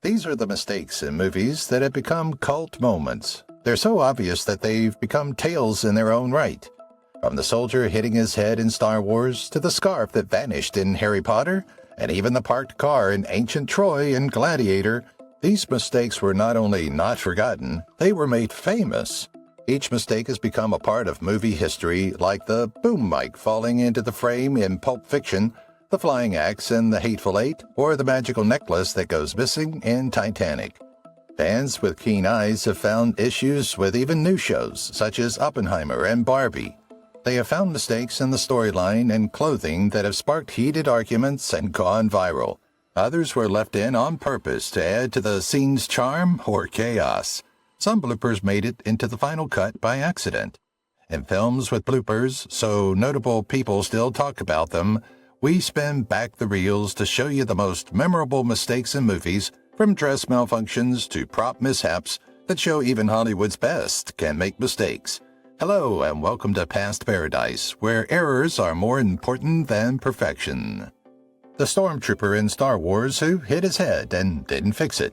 These are the mistakes in movies that have become cult moments. They're so obvious that they've become tales in their own right. From the soldier hitting his head in Star Wars to the scarf that vanished in Harry Potter, and even the parked car in ancient Troy and Gladiator, these mistakes were not only not forgotten, they were made famous. Each mistake has become a part of movie history, like the boom mic falling into the frame in Pulp Fiction, the flying axe in The Hateful Eight, or the magical necklace that goes missing in Titanic. Fans with keen eyes have found issues with even new shows, such as Oppenheimer and Barbie. They have found mistakes in the storyline and clothing that have sparked heated arguments and gone viral. Others were left in on purpose to add to the scene's charm or chaos. Some bloopers made it into the final cut by accident. In films with bloopers, so notable people still talk about them, we spin back the reels to show you the most memorable mistakes in movies, from dress malfunctions to prop mishaps that show even Hollywood's best can make mistakes. Hello and welcome to Past Paradise, where errors are more important than perfection. The stormtrooper in Star Wars who hit his head and didn't fix it.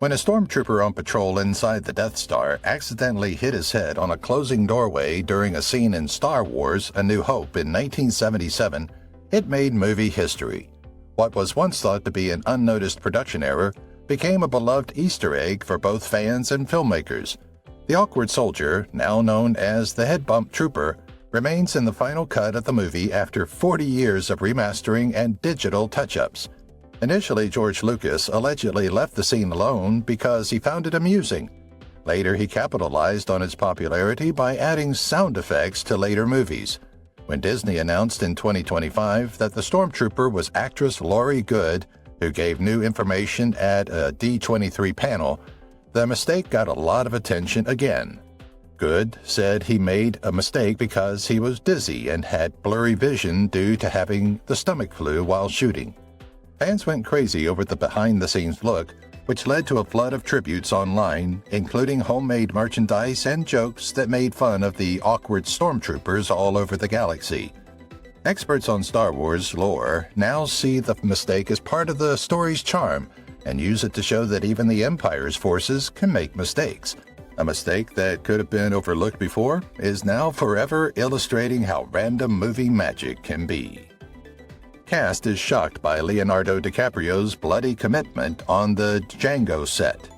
When a stormtrooper on patrol inside the Death Star accidentally hit his head on a closing doorway during a scene in Star Wars: A New Hope in 1977, it made movie history. What was once thought to be an unnoticed production error became a beloved Easter egg for both fans and filmmakers. The awkward soldier, now known as the headbump trooper, remains in the final cut of the movie after 40 years of remastering and digital touch-ups. Initially, George Lucas allegedly left the scene alone because he found it amusing. Later, he capitalized on its popularity by adding sound effects to later movies. When Disney announced in 2025 that the stormtrooper was actress Laurie Good, who gave new information at a D23 panel, the mistake got a lot of attention again. Good said he made a mistake because he was dizzy and had blurry vision due to having the stomach flu while shooting. Fans went crazy over the behind-the-scenes look, which led to a flood of tributes online, including homemade merchandise and jokes that made fun of the awkward stormtroopers all over the galaxy. Experts on Star Wars lore now see the mistake as part of the story's charm and use it to show that even the Empire's forces can make mistakes. A mistake that could have been overlooked before is now forever illustrating how random movie magic can be. Cast is shocked by Leonardo DiCaprio's bloody commitment on the Django set.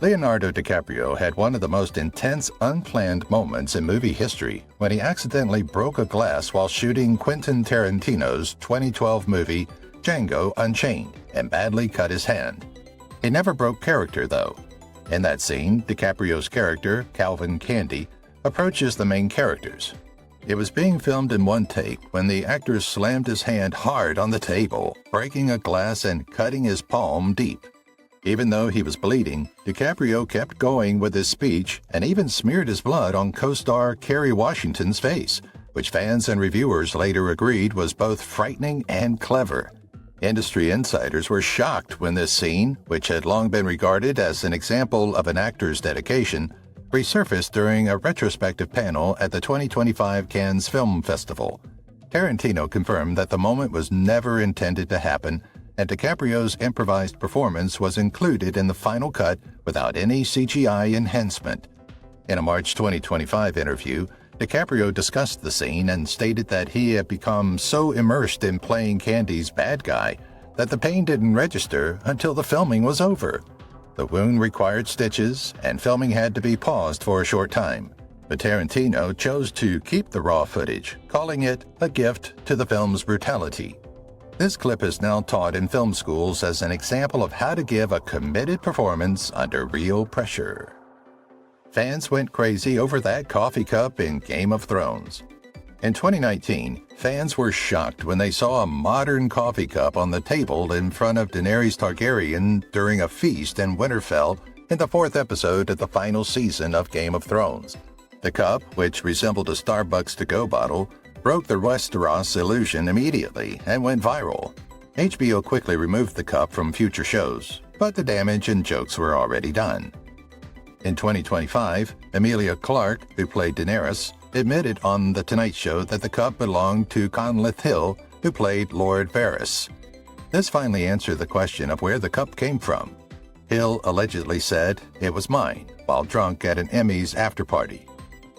Leonardo DiCaprio had one of the most intense, unplanned moments in movie history when he accidentally broke a glass while shooting Quentin Tarantino's 2012 movie Django Unchained and badly cut his hand. He never broke character, though. In that scene, DiCaprio's character, Calvin Candy, approaches the main characters. It was being filmed in one take when the actor slammed his hand hard on the table, breaking a glass and cutting his palm deep. Even though he was bleeding, DiCaprio kept going with his speech and even smeared his blood on co-star Kerry Washington's face, which fans and reviewers later agreed was both frightening and clever. Industry insiders were shocked when this scene, which had long been regarded as an example of an actor's dedication, resurfaced during a retrospective panel at the 2025 Cannes Film Festival. Tarantino confirmed that the moment was never intended to happen, and DiCaprio's improvised performance was included in the final cut without any CGI enhancement. In a March 2025 interview, DiCaprio discussed the scene and stated that he had become so immersed in playing Candy's bad guy that the pain didn't register until the filming was over. The wound required stitches, and filming had to be paused for a short time. But Tarantino chose to keep the raw footage, calling it a gift to the film's brutality. This clip is now taught in film schools as an example of how to give a committed performance under real pressure. Fans went crazy over that coffee cup in Game of Thrones. In 2019, fans were shocked when they saw a modern coffee cup on the table in front of Daenerys Targaryen during a feast in Winterfell in the 4th episode of the final season of Game of Thrones. The cup, which resembled a Starbucks to-go bottle, broke the Westeros illusion immediately and went viral. HBO quickly removed the cup from future shows, but the damage and jokes were already done. In 2025, Emilia Clarke, who played Daenerys, admitted on The Tonight Show that the cup belonged to Conleth Hill, who played Lord Varys. This finally answered the question of where the cup came from. Hill allegedly said it was mine while drunk at an Emmys after-party.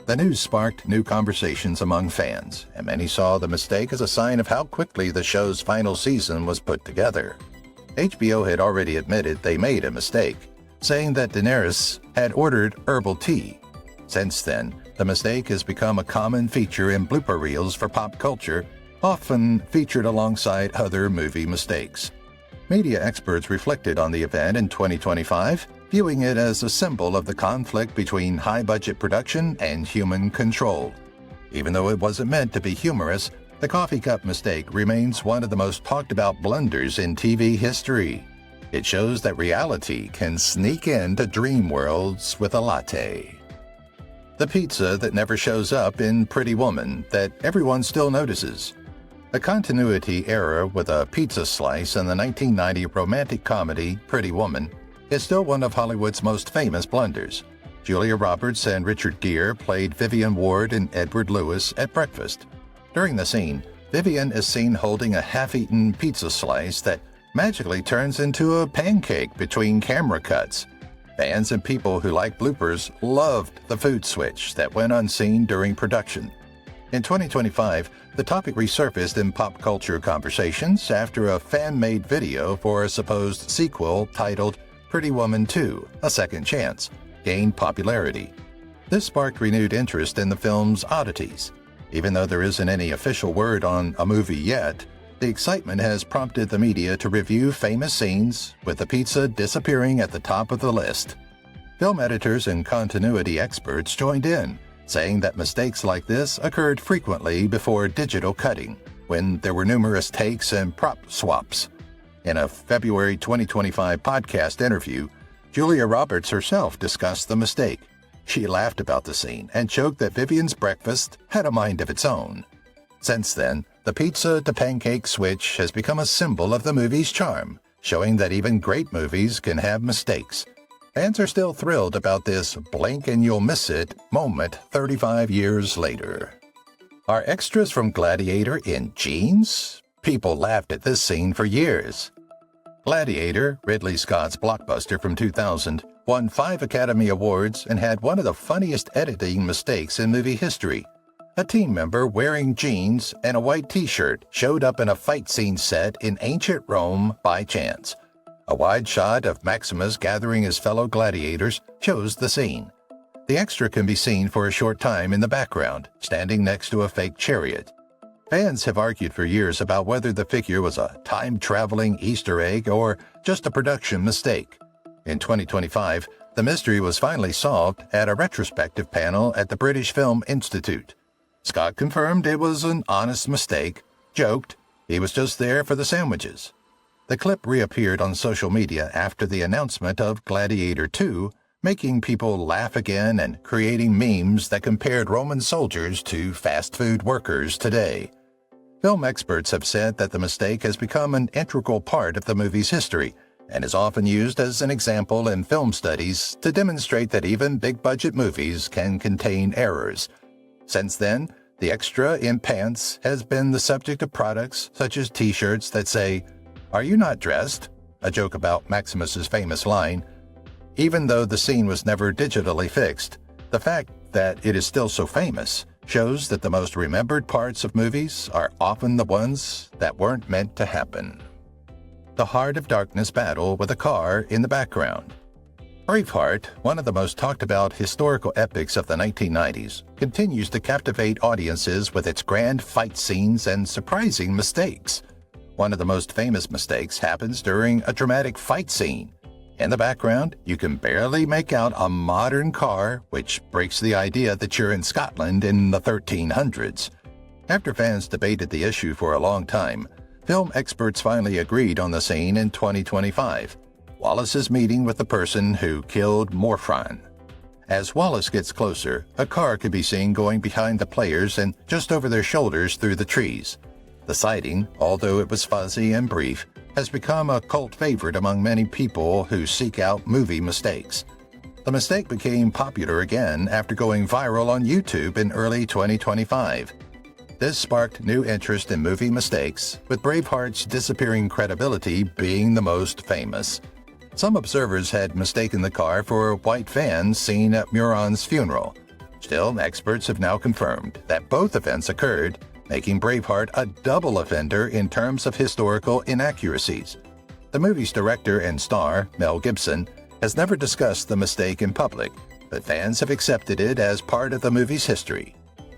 The news sparked new conversations among fans, and many saw the mistake as a sign of how quickly the show's final season was put together. HBO had already admitted they made a mistake, saying that Daenerys had ordered herbal tea. Since then, the mistake has become a common feature in blooper reels for pop culture, often featured alongside other movie mistakes. Media experts reflected on the event in 2025, viewing it as a symbol of the conflict between high-budget production and human control. Even though it wasn't meant to be humorous, the coffee cup mistake remains one of the most talked-about blunders in TV history. It shows that reality can sneak into dream worlds with a latte. The pizza that never shows up in Pretty Woman that everyone still notices. A continuity error with a pizza slice in the 1990 romantic comedy Pretty Woman is still one of Hollywood's most famous blunders. Julia Roberts and Richard Gere played Vivian Ward and Edward Lewis at breakfast. During the scene, Vivian is seen holding a half-eaten pizza slice that magically turns into a pancake between camera cuts. Fans and people who like bloopers loved the food switch that went unseen during production. In 2025, the topic resurfaced in pop culture conversations after a fan-made video for a supposed sequel titled Pretty Woman 2: A Second Chance gained popularity. This sparked renewed interest in the film's oddities. Even though there isn't any official word on a movie yet, the excitement has prompted the media to review famous scenes, with the pizza disappearing at the top of the list. Film editors and continuity experts joined in, saying that mistakes like this occurred frequently before digital cutting, when there were numerous takes and prop swaps. In a February 2025 podcast interview, Julia Roberts herself discussed the mistake. She laughed about the scene and joked that Vivian's breakfast had a mind of its own. Since then, the pizza-to-pancake switch has become a symbol of the movie's charm, showing that even great movies can have mistakes. Fans are still thrilled about this blink-and-you'll-miss-it moment 35 years later. Are extras from Gladiator in jeans? People laughed at this scene for years. Gladiator, Ridley Scott's blockbuster from 2000, won 5 Academy Awards and had one of the funniest editing mistakes in movie history. A team member wearing jeans and a white t-shirt showed up in a fight scene set in ancient Rome by chance. A wide shot of Maximus gathering his fellow gladiators shows the scene. The extra can be seen for a short time in the background, standing next to a fake chariot. Fans have argued for years about whether the figure was a time-traveling Easter egg or just a production mistake. In 2025, the mystery was finally solved at a retrospective panel at the British Film Institute. Scott confirmed it was an honest mistake, joked he was just there for the sandwiches. The clip reappeared on social media after the announcement of Gladiator 2, making people laugh again and creating memes that compared Roman soldiers to fast food workers today. Film experts have said that the mistake has become an integral part of the movie's history and is often used as an example in film studies to demonstrate that even big-budget movies can contain errors. Since then, the extra in pants has been the subject of products such as t-shirts that say, "Are you not dressed?" a joke about Maximus's famous line. Even though the scene was never digitally fixed, the fact that it is still so famous shows that the most remembered parts of movies are often the ones that weren't meant to happen. The Heart of Darkness battle with a car in the background. Braveheart, one of the most talked-about historical epics of the 1990s, continues to captivate audiences with its grand fight scenes and surprising mistakes. One of the most famous mistakes happens during a dramatic fight scene. In the background, you can barely make out a modern car, which breaks the idea that you're in Scotland in the 1300s. After fans debated the issue for a long time, film experts finally agreed on the scene in 2025. Wallace is meeting with the person who killed Morfran. As Wallace gets closer, a car can be seen going behind the players and just over their shoulders through the trees. The sighting, although it was fuzzy and brief, has become a cult favorite among many people who seek out movie mistakes. The mistake became popular again after going viral on YouTube in early 2025. This sparked new interest in movie mistakes, with Braveheart's disappearing credibility being the most famous. Some observers had mistaken the car for white vans seen at Muron's funeral. Still, experts have now confirmed that both events occurred, making Braveheart a double offender in terms of historical inaccuracies. The movie's director and star, Mel Gibson, has never discussed the mistake in public, but fans have accepted it as part of the movie's history.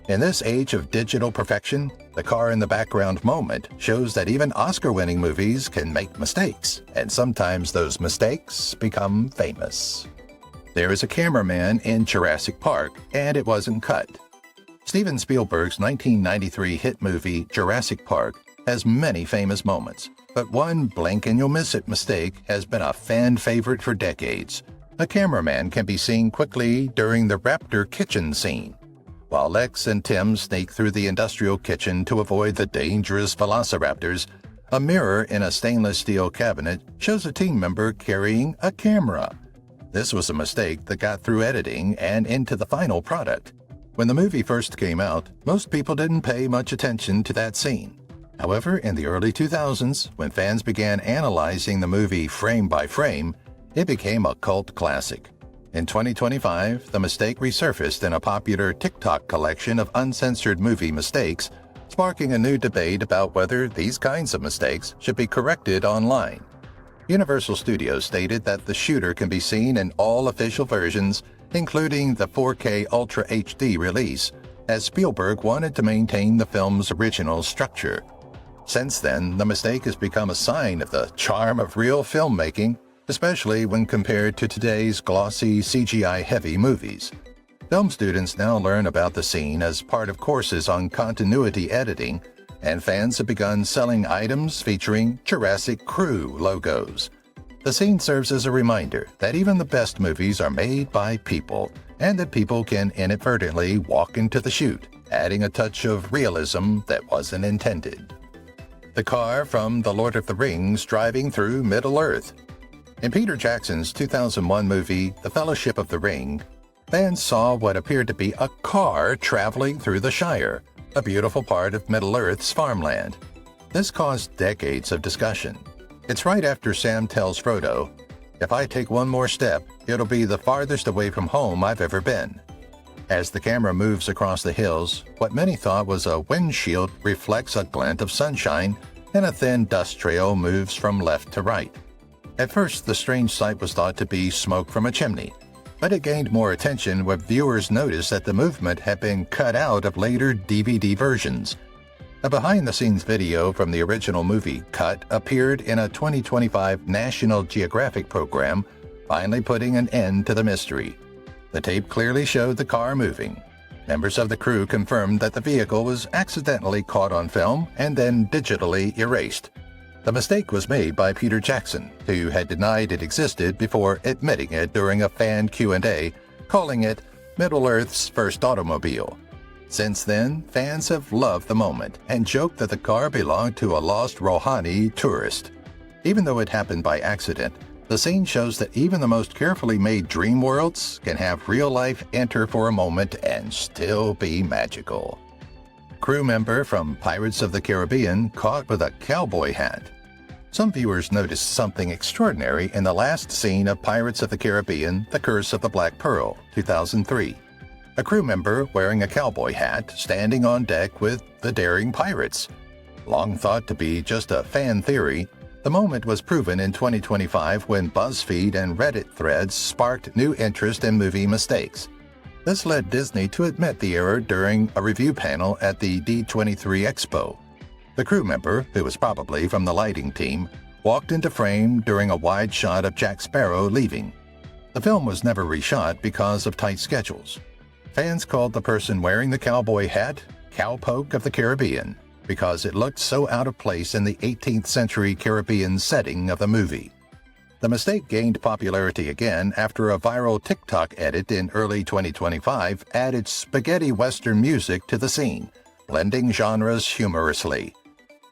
In this age of digital perfection, the car in the background moment shows that even Oscar-winning movies can make mistakes, and sometimes those mistakes become famous. There is a cameraman in Jurassic Park, and it wasn't cut. Steven Spielberg's 1993 hit movie Jurassic Park has many famous moments, but one blink-and-you'll-miss-it mistake has been a fan favorite for decades. A cameraman can be seen quickly during the raptor kitchen scene. While Lex and Tim sneak through the industrial kitchen to avoid the dangerous velociraptors, a mirror in a stainless steel cabinet shows a team member carrying a camera. This was a mistake that got through editing and into the final product. When the movie first came out, most people didn't pay much attention to that scene. However, in the early 2000s, when fans began analyzing the movie frame by frame, it became a cult classic. In 2025, the mistake resurfaced in a popular TikTok collection of uncensored movie mistakes, sparking a new debate about whether these kinds of mistakes should be corrected online. Universal Studios stated that the shooter can be seen in all official versions, including the 4K Ultra HD release, as Spielberg wanted to maintain the film's original structure. Since then, the mistake has become a sign of the charm of real filmmaking, especially when compared to today's glossy, CGI-heavy movies. Film students now learn about the scene as part of courses on continuity editing, and fans have begun selling items featuring Jurassic Crew logos. The scene serves as a reminder that even the best movies are made by people, and that people can inadvertently walk into the shoot, adding a touch of realism that wasn't intended. The car from The Lord of the Rings driving through Middle-earth. In Peter Jackson's 2001 movie, The Fellowship of the Ring, fans saw what appeared to be a car traveling through the Shire, a beautiful part of Middle-earth's farmland. This caused decades of discussion. It's right after Sam tells Frodo, "If I take one more step, it'll be the farthest away from home I've ever been." As the camera moves across the hills, what many thought was a windshield reflects a glint of sunshine, and a thin dust trail moves from left to right. At first, the strange sight was thought to be smoke from a chimney, but it gained more attention when viewers noticed that the movement had been cut out of later DVD versions. A behind-the-scenes video from the original movie cut appeared in a 2025 National Geographic program, finally putting an end to the mystery. The tape clearly showed the car moving. Members of the crew confirmed that the vehicle was accidentally caught on film and then digitally erased. The mistake was made by Peter Jackson, who had denied it existed before admitting it during a fan Q&A, calling it Middle-earth's first automobile. Since then, fans have loved the moment and joked that the car belonged to a lost Rouhani tourist. Even though it happened by accident, the scene shows that even the most carefully made dream worlds can have real life enter for a moment and still be magical. Crew member from Pirates of the Caribbean caught with a cowboy hat. Some viewers noticed something extraordinary in the last scene of Pirates of the Caribbean, The Curse of the Black Pearl, 2003. A crew member wearing a cowboy hat standing on deck with the daring pirates. Long thought to be just a fan theory, the moment was proven in 2025 when BuzzFeed and Reddit threads sparked new interest in movie mistakes. This led Disney to admit the error during a review panel at the D23 Expo. The crew member, who was probably from the lighting team, walked into frame during a wide shot of Jack Sparrow leaving. The film was never reshot because of tight schedules. Fans called the person wearing the cowboy hat Cowpoke of the Caribbean because it looked so out of place in the 18th century Caribbean setting of the movie. The mistake gained popularity again after a viral TikTok edit in early 2025 added spaghetti western music to the scene, blending genres humorously.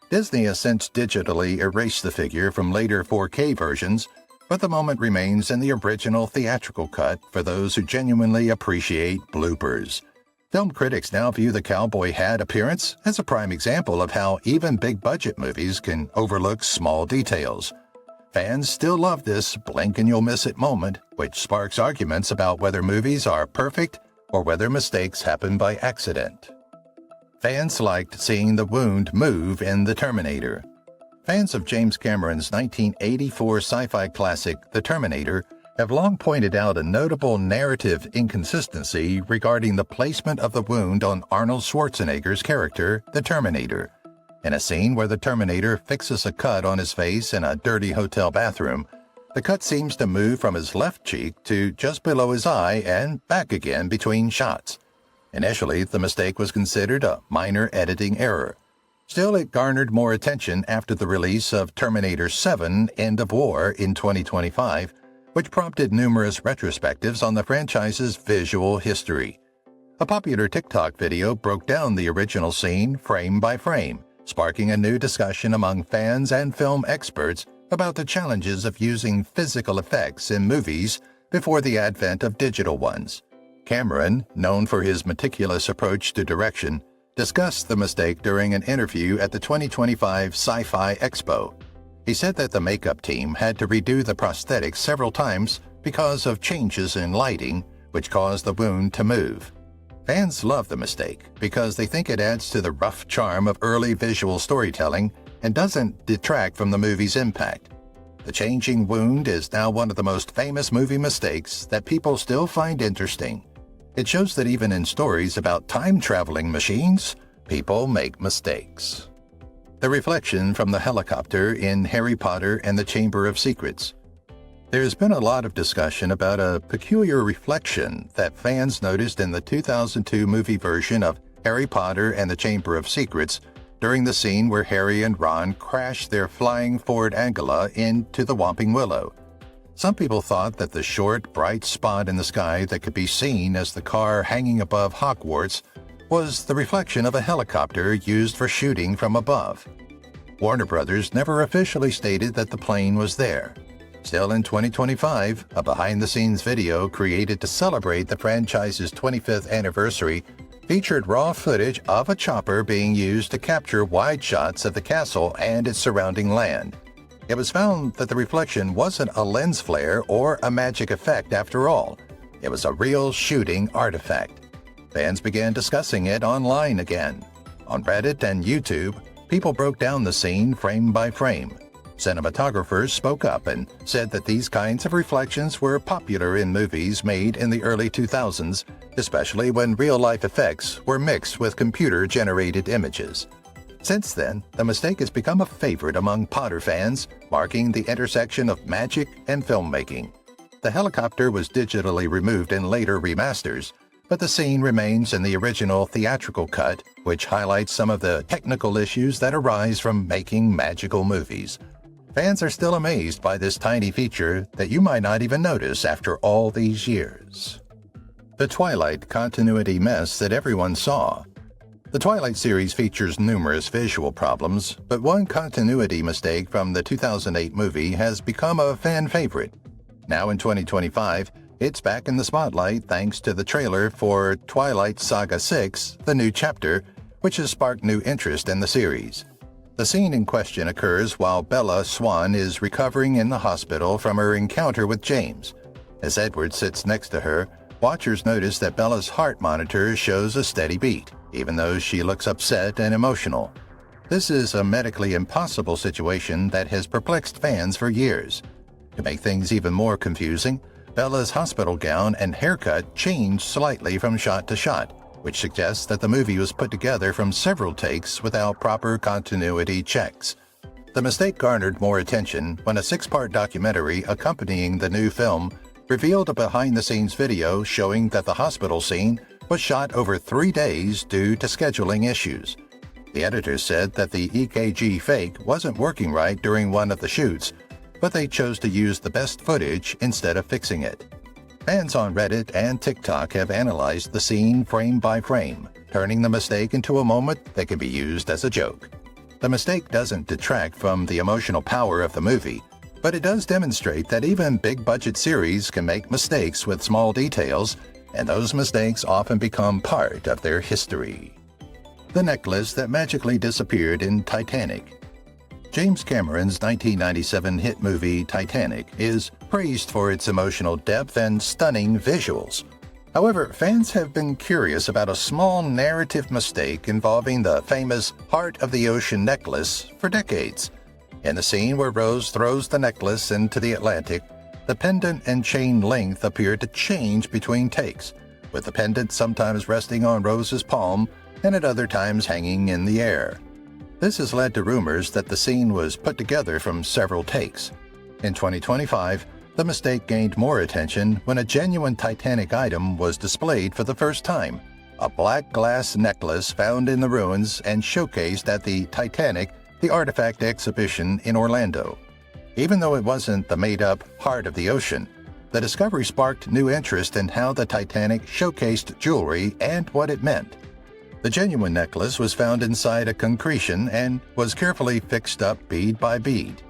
Disney has since digitally erased the figure from later 4K versions, but the moment remains in the original theatrical cut for those who genuinely appreciate bloopers. Film critics now view the cowboy hat appearance as a prime example of how even big-budget movies can overlook small details. Fans still love this blink and you'll miss it moment, which sparks arguments about whether movies are perfect or whether mistakes happen by accident. Fans liked seeing the wound move in The Terminator. Fans of James Cameron's 1984 sci-fi classic The Terminator have long pointed out a notable narrative inconsistency regarding the placement of the wound on Arnold Schwarzenegger's character, the Terminator. In a scene where the Terminator fixes a cut on his face in a dirty hotel bathroom, the cut seems to move from his left cheek to just below his eye and back again between shots. Initially, the mistake was considered a minor editing error. Still, it garnered more attention after the release of Terminator 7: End of War in 2025, which prompted numerous retrospectives on the franchise's visual history. A popular TikTok video broke down the original scene frame by frame, sparking a new discussion among fans and film experts about the challenges of using physical effects in movies before the advent of digital ones. Cameron, known for his meticulous approach to direction, discussed the mistake during an interview at the 2025 Sci-Fi Expo. He said that the makeup team had to redo the prosthetics several times because of changes in lighting, which caused the wound to move. Fans love the mistake because they think it adds to the rough charm of early visual storytelling and doesn't detract from the movie's impact. The changing wound is now one of the most famous movie mistakes that people still find interesting. It shows that even in stories about time-traveling machines, people make mistakes. The reflection from the helicopter in Harry Potter and the Chamber of Secrets. There's been a lot of discussion about a peculiar reflection that fans noticed in the 2002 movie version of Harry Potter and the Chamber of Secrets during the scene where Harry and Ron crash their flying Ford Anglia into the Whomping Willow. Some people thought that the short, bright spot in the sky that could be seen as the car hanging above Hogwarts was the reflection of a helicopter used for shooting from above. Warner Brothers never officially stated that the plane was there. Still, in 2025, a behind-the-scenes video created to celebrate the franchise's 25th anniversary featured raw footage of a chopper being used to capture wide shots of the castle and its surrounding land. It was found that the reflection wasn't a lens flare or a magic effect after all. It was a real shooting artifact. Fans began discussing it online again. On Reddit and YouTube, people broke down the scene frame by frame. Cinematographers spoke up and said that these kinds of reflections were popular in movies made in the early 2000s, especially when real-life effects were mixed with computer-generated images. Since then, the mistake has become a favorite among Potter fans, marking the intersection of magic and filmmaking. The helicopter was digitally removed in later remasters, but the scene remains in the original theatrical cut, which highlights some of the technical issues that arise from making magical movies. Fans are still amazed by this tiny feature that you might not even notice after all these years. The Twilight continuity mess that everyone saw. The Twilight series features numerous visual problems, but one continuity mistake from the 2008 movie has become a fan favorite. Now in 2025, it's back in the spotlight thanks to the trailer for Twilight Saga 6, The New Chapter, which has sparked new interest in the series. The scene in question occurs while Bella Swan is recovering in the hospital from her encounter with James. As Edward sits next to her, watchers notice that Bella's heart monitor shows a steady beat, even though she looks upset and emotional. This is a medically impossible situation that has perplexed fans for years. To make things even more confusing, Bella's hospital gown and haircut changed slightly from shot to shot, which suggests that the movie was put together from several takes without proper continuity checks. The mistake garnered more attention when a 6-part documentary accompanying the new film revealed a behind-the-scenes video showing that the hospital scene was shot over 3 days due to scheduling issues. The editor said that the EKG fake wasn't working right during one of the shoots, but they chose to use the best footage instead of fixing it. Fans on Reddit and TikTok have analyzed the scene frame by frame, turning the mistake into a moment that can be used as a joke. The mistake doesn't detract from the emotional power of the movie, but it does demonstrate that even big-budget series can make mistakes with small details, and those mistakes often become part of their history. The necklace that magically disappeared in Titanic. James Cameron's 1997 hit movie Titanic is praised for its emotional depth and stunning visuals. However, fans have been curious about a small narrative mistake involving the famous Heart of the Ocean necklace for decades. In the scene where Rose throws the necklace into the Atlantic, the pendant and chain length appear to change between takes, with the pendant sometimes resting on Rose's palm and at other times hanging in the air. This has led to rumors that the scene was put together from several takes. In 2025, the mistake gained more attention when a genuine Titanic item was displayed for the first time, a black glass necklace found in the ruins and showcased at the Titanic, the Artifact exhibition in Orlando. Even though it wasn't the made-up Heart of the Ocean, the discovery sparked new interest in how the Titanic showcased jewelry and what it meant. The genuine necklace was found inside a concretion and was carefully fixed up bead by bead.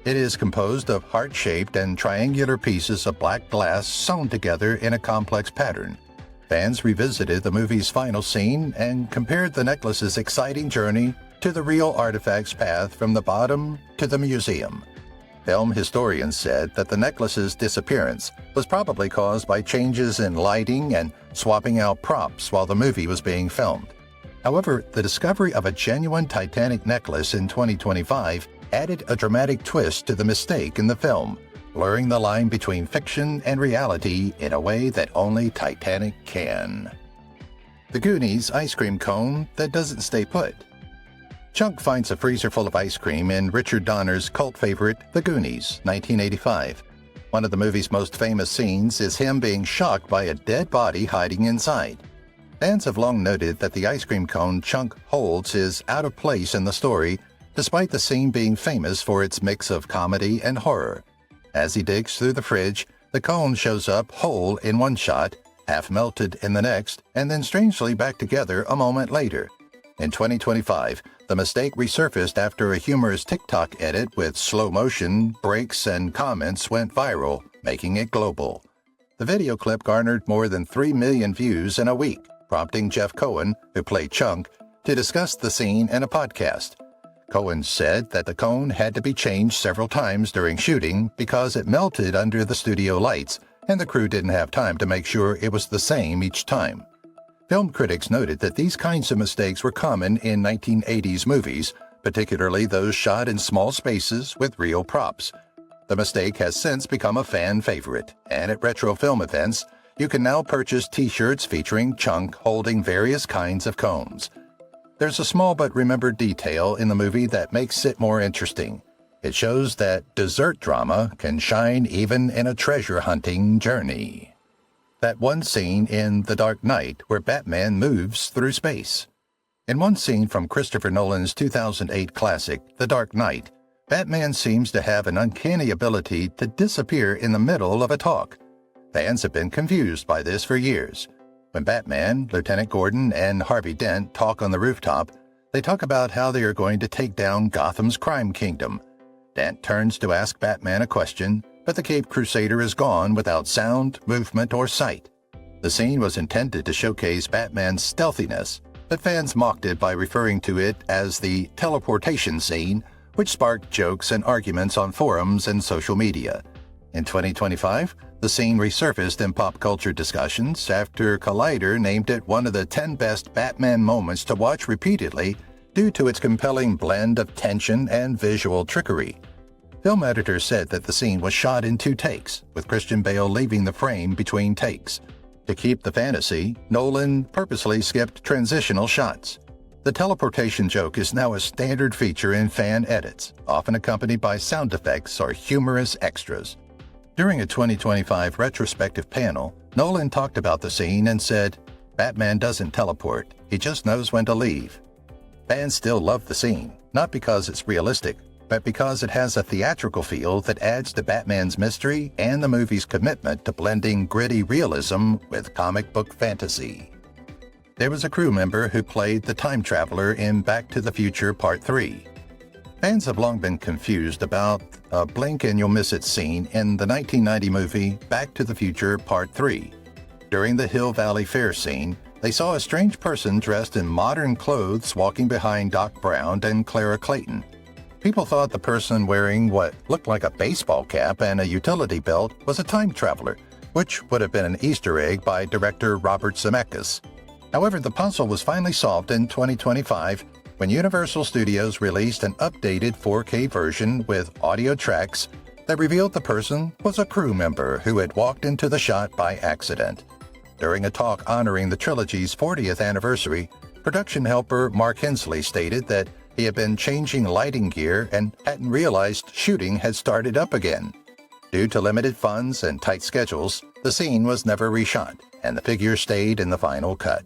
It is composed of heart-shaped and triangular pieces of black glass sewn together in a complex pattern. Fans revisited the movie's final scene and compared the necklace's exciting journey to the real artifact's path from the bottom to the museum. Film historians said that the necklace's disappearance was probably caused by changes in lighting and swapping out props while the movie was being filmed. However, the discovery of a genuine Titanic necklace in 2025 added a dramatic twist to the mistake in the film, blurring the line between fiction and reality in a way that only Titanic can. The Goonies ice cream cone that doesn't stay put. Chunk finds a freezer full of ice cream in Richard Donner's cult favorite, The Goonies, 1985. One of the movie's most famous scenes is him being shocked by a dead body hiding inside. Fans have long noted that the ice cream cone Chunk holds is out of place in the story, despite the scene being famous for its mix of comedy and horror. As he digs through the fridge, the cone shows up whole in one shot, half melted in the next, and then strangely back together a moment later. In 2025, the mistake resurfaced after a humorous TikTok edit with slow motion, breaks, and comments went viral, making it global. The video clip garnered more than 3 million views in a week, prompting Jeff Cohen, who played Chunk, to discuss the scene in a podcast. Cohen said that the cone had to be changed several times during shooting because it melted under the studio lights, and the crew didn't have time to make sure it was the same each time. Film critics noted that these kinds of mistakes were common in 1980s movies, particularly those shot in small spaces with real props. The mistake has since become a fan favorite, and at retro film events, you can now purchase t-shirts featuring Chunk holding various kinds of cones. There's a small but remembered detail in the movie that makes it more interesting. It shows that dessert drama can shine even in a treasure-hunting journey. That one scene in The Dark Knight where Batman moves through space. In one scene from Christopher Nolan's 2008 classic, The Dark Knight, Batman seems to have an uncanny ability to disappear in the middle of a talk. Fans have been confused by this for years. When Batman, Lieutenant Gordon, and Harvey Dent talk on the rooftop, they talk about how they are going to take down Gotham's crime kingdom. Dent turns to ask Batman a question, but the Caped Crusader is gone without sound, movement, or sight. The scene was intended to showcase Batman's stealthiness, but fans mocked it by referring to it as the teleportation scene, which sparked jokes and arguments on forums and social media. In 2025, the scene resurfaced in pop culture discussions after Collider named it one of the 10 best Batman moments to watch repeatedly due to its compelling blend of tension and visual trickery. Film editors said that the scene was shot in 2 takes, with Christian Bale leaving the frame between takes. To keep the fantasy, Nolan purposely skipped transitional shots. The teleportation joke is now a standard feature in fan edits, often accompanied by sound effects or humorous extras. During a 2025 retrospective panel, Nolan talked about the scene and said, "Batman doesn't teleport, he just knows when to leave." Fans still love the scene, not because it's realistic, but because it has a theatrical feel that adds to Batman's mystery and the movie's commitment to blending gritty realism with comic book fantasy. There was a crew member who played the time traveler in Back to the Future Part 3. Fans have long been confused about a blink and you'll miss it scene in the 1990 movie Back to the Future Part 3. During the Hill Valley Fair scene, they saw a strange person dressed in modern clothes walking behind Doc Brown and Clara Clayton. People thought the person wearing what looked like a baseball cap and a utility belt was a time traveler, which would have been an Easter egg by director Robert Zemeckis. However, the puzzle was finally solved in 2025 when Universal Studios released an updated 4K version with audio tracks that revealed the person was a crew member who had walked into the shot by accident. During a talk honoring the trilogy's 40th anniversary, production helper Mark Hensley stated that he had been changing lighting gear and hadn't realized shooting had started up again. Due to limited funds and tight schedules, the scene was never reshot, and the figure stayed in the final cut.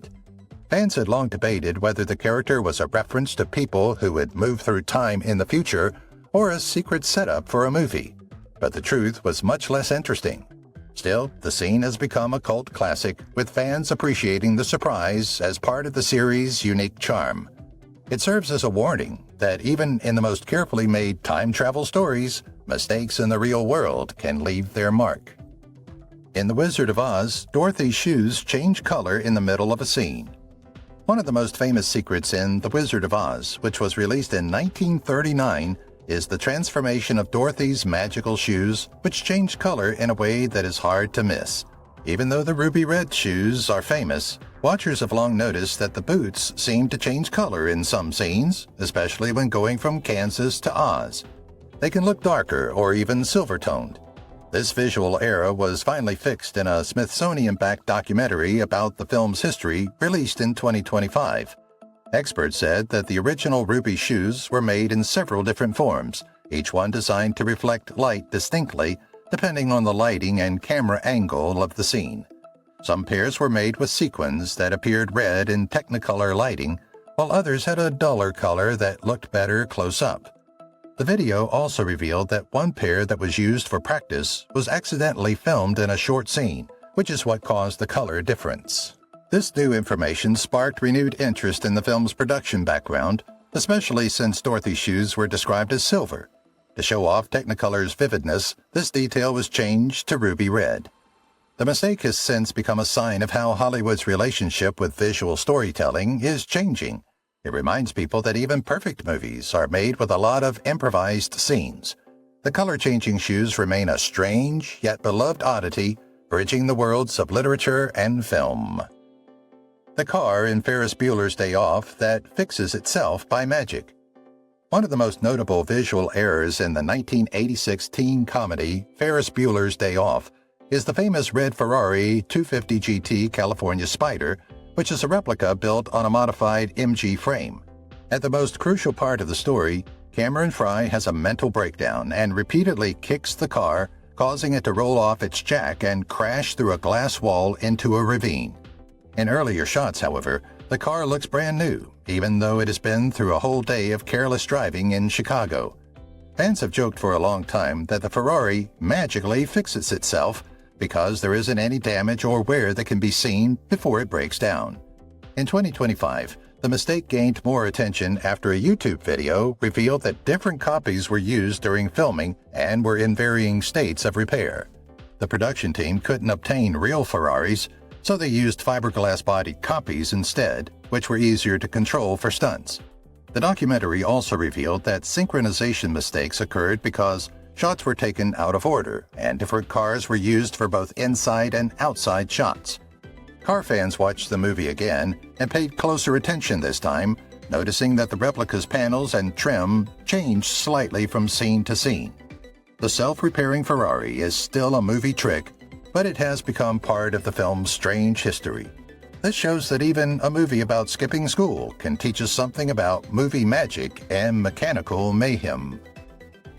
Fans had long debated whether the character was a reference to people who would move through time in the future or a secret setup for a movie. But the truth was much less interesting. Still, the scene has become a cult classic, with fans appreciating the surprise as part of the series' unique charm. It serves as a warning that even in the most carefully made time travel stories, mistakes in the real world can leave their mark. In The Wizard of Oz, Dorothy's shoes change color in the middle of a scene. One of the most famous secrets in The Wizard of Oz, which was released in 1939, is the transformation of Dorothy's magical shoes, which change color in a way that is hard to miss. Even though the ruby red shoes are famous, watchers have long noticed that the boots seem to change color in some scenes, especially when going from Kansas to Oz. They can look darker or even silver-toned. This visual error was finally fixed in a Smithsonian-backed documentary about the film's history released in 2025. Experts said that the original ruby shoes were made in several different forms, each one designed to reflect light distinctly, depending on the lighting and camera angle of the scene. Some pairs were made with sequins that appeared red in Technicolor lighting, while others had a duller color that looked better close up. The video also revealed that one pair that was used for practice was accidentally filmed in a short scene, which is what caused the color difference. This new information sparked renewed interest in the film's production background, especially since Dorothy's shoes were described as silver. To show off Technicolor's vividness, this detail was changed to ruby red. The mistake has since become a sign of how Hollywood's relationship with visual storytelling is changing. It reminds people that even perfect movies are made with a lot of improvised scenes. The color-changing shoes remain a strange yet beloved oddity, bridging the worlds of literature and film. The car in Ferris Bueller's Day Off that fixes itself by magic. One of the most notable visual errors in the 1986 teen comedy Ferris Bueller's Day Off is the famous red Ferrari 250 GT California Spider, which is a replica built on a modified MG frame. At the most crucial part of the story, Cameron Fry has a mental breakdown and repeatedly kicks the car, causing it to roll off its jack and crash through a glass wall into a ravine. In earlier shots, however, the car looks brand new, even though it has been through a whole day of careless driving in Chicago. Fans have joked for a long time that the Ferrari magically fixes itself because there isn't any damage or wear that can be seen before it breaks down. In 2025, the mistake gained more attention after a YouTube video revealed that different copies were used during filming and were in varying states of repair. The production team couldn't obtain real Ferraris, so they used fiberglass-bodied copies instead, which were easier to control for stunts. The documentary also revealed that synchronization mistakes occurred because shots were taken out of order, and different cars were used for both inside and outside shots. Car fans watched the movie again and paid closer attention this time, noticing that the replica's panels and trim changed slightly from scene to scene. The self-repairing Ferrari is still a movie trick, but it has become part of the film's strange history. This shows that even a movie about skipping school can teach us something about movie magic and mechanical mayhem.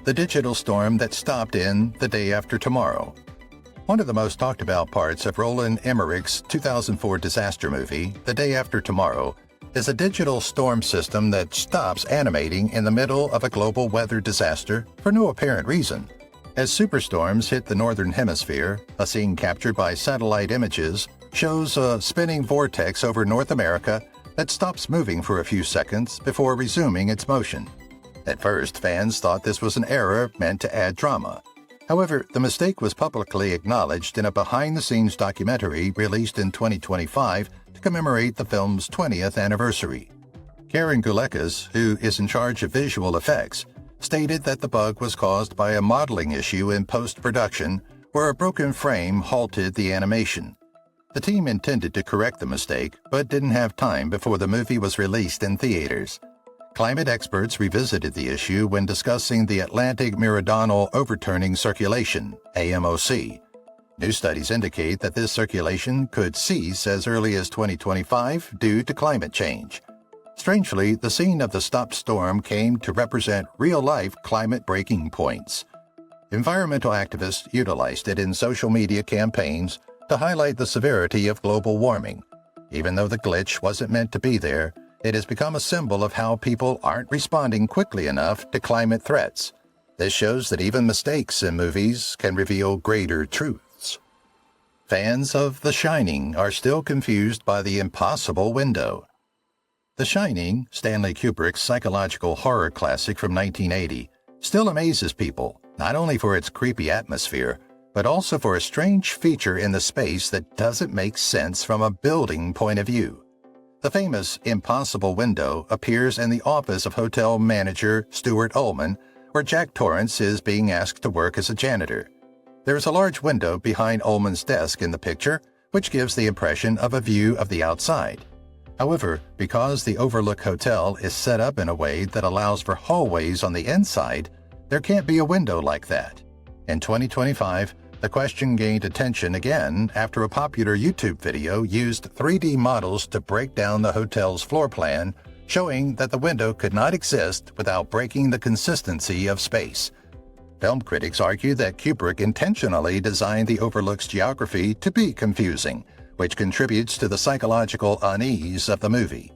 The digital storm that stopped in The Day After Tomorrow. One of the most talked about parts of Roland Emmerich's 2004 disaster movie, The Day After Tomorrow, is a digital storm system that stops animating in the middle of a global weather disaster for no apparent reason. As superstorms hit the northern hemisphere, a scene captured by satellite images shows a spinning vortex over North America that stops moving for a few seconds before resuming its motion. At first, fans thought this was an error meant to add drama. However, the mistake was publicly acknowledged in a behind-the-scenes documentary released in 2025 to commemorate the film's 20th anniversary. Karen Gulekas, who is in charge of visual effects, stated that the bug was caused by a modeling issue in post-production where a broken frame halted the animation. The team intended to correct the mistake, but didn't have time before the movie was released in theaters. Climate experts revisited the issue when discussing the Atlantic Meridional Overturning Circulation, AMOC. New studies indicate that this circulation could cease as early as 2025 due to climate change. Strangely, the scene of the stopped storm came to represent real-life climate breaking points. Environmental activists utilized it in social media campaigns to highlight the severity of global warming. Even though the glitch wasn't meant to be there, it has become a symbol of how people aren't responding quickly enough to climate threats. This shows that even mistakes in movies can reveal greater truths. Fans of The Shining are still confused by the impossible window. The Shining, Stanley Kubrick's psychological horror classic from 1980, still amazes people, not only for its creepy atmosphere, but also for a strange feature in the space that doesn't make sense from a building point of view. The famous impossible window appears in the office of hotel manager Stuart Ullman, where Jack Torrance is being asked to work as a janitor. There is a large window behind Ullman's desk in the picture, which gives the impression of a view of the outside. However, because the Overlook Hotel is set up in a way that allows for hallways on the inside, there can't be a window like that. In 2025, the question gained attention again after a popular YouTube video used 3D models to break down the hotel's floor plan, showing that the window could not exist without breaking the consistency of space. Film critics argue that Kubrick intentionally designed the Overlook's geography to be confusing, which contributes to the psychological unease of the movie.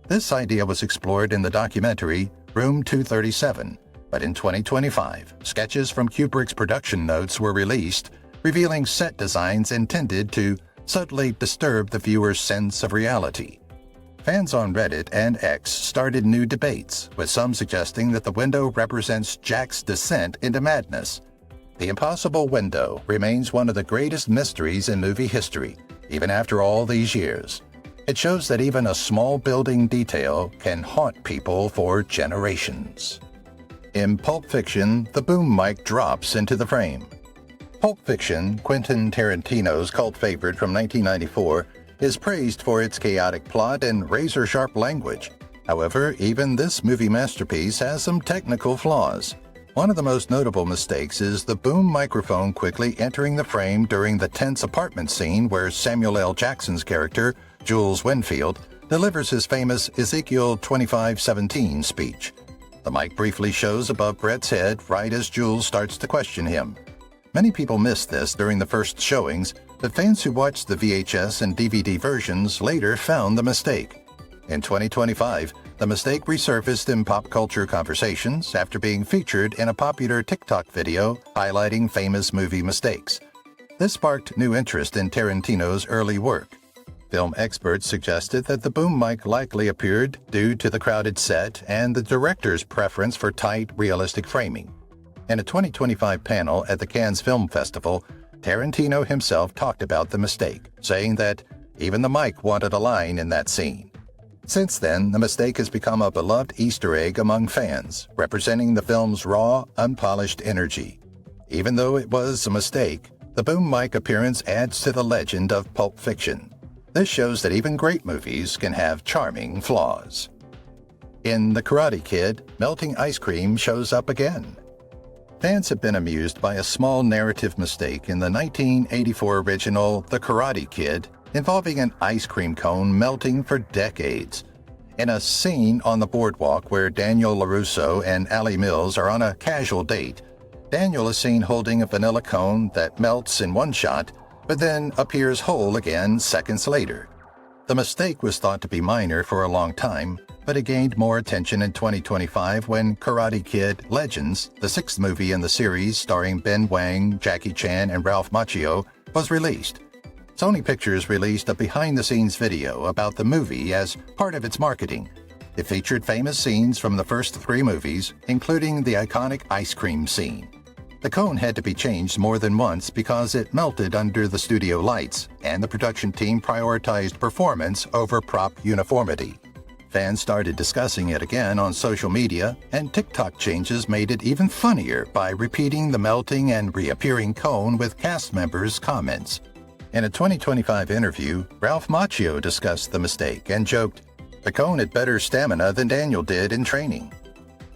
This idea was explored in the documentary Room 237, but in 2025, sketches from Kubrick's production notes were released, revealing set designs intended to subtly disturb the viewer's sense of reality. Fans on Reddit and X started new debates, with some suggesting that the window represents Jack's descent into madness. The impossible window remains one of the greatest mysteries in movie history, even after all these years. It shows that even a small building detail can haunt people for generations. In Pulp Fiction, the boom mic drops into the frame. Pulp Fiction, Quentin Tarantino's cult favorite from 1994, is praised for its chaotic plot and razor-sharp language. However, even this movie masterpiece has some technical flaws. One of the most notable mistakes is the boom microphone quickly entering the frame during the tense apartment scene where Samuel L. Jackson's character, Jules Winfield, delivers his famous Ezekiel 25:17 speech. The mic briefly shows above Brett's head right as Jules starts to question him. Many people missed this during the first showings, but fans who watched the VHS and DVD versions later found the mistake. In 2025, the mistake resurfaced in pop culture conversations after being featured in a popular TikTok video highlighting famous movie mistakes. This sparked new interest in Tarantino's early work. Film experts suggested that the boom mic likely appeared due to the crowded set and the director's preference for tight, realistic framing. In a 2025 panel at the Cannes Film Festival, Tarantino himself talked about the mistake, saying that even the mic wanted a line in that scene. Since then, the mistake has become a beloved Easter egg among fans, representing the film's raw, unpolished energy. Even though it was a mistake, the boom mic appearance adds to the legend of Pulp Fiction. This shows that even great movies can have charming flaws. In The Karate Kid, melting ice cream shows up again. Fans have been amused by a small narrative mistake in the 1984 original The Karate Kid, involving an ice cream cone melting for decades. In a scene on the boardwalk where Daniel LaRusso and Ally Mills are on a casual date, Daniel is seen holding a vanilla cone that melts in one shot, but then appears whole again seconds later. The mistake was thought to be minor for a long time, but it gained more attention in 2025 when Karate Kid Legends, the sixth movie in the series starring Ben Wang, Jackie Chan, and Ralph Macchio, was released. Sony Pictures released a behind-the-scenes video about the movie as part of its marketing. It featured famous scenes from the first three movies, including the iconic ice cream scene. The cone had to be changed more than once because it melted under the studio lights, and the production team prioritized performance over prop uniformity. Fans started discussing it again on social media, and TikTok changes made it even funnier by repeating the melting and reappearing cone with cast members' comments. In a 2025 interview, Ralph Macchio discussed the mistake and joked, "The cone had better stamina than Daniel did in training."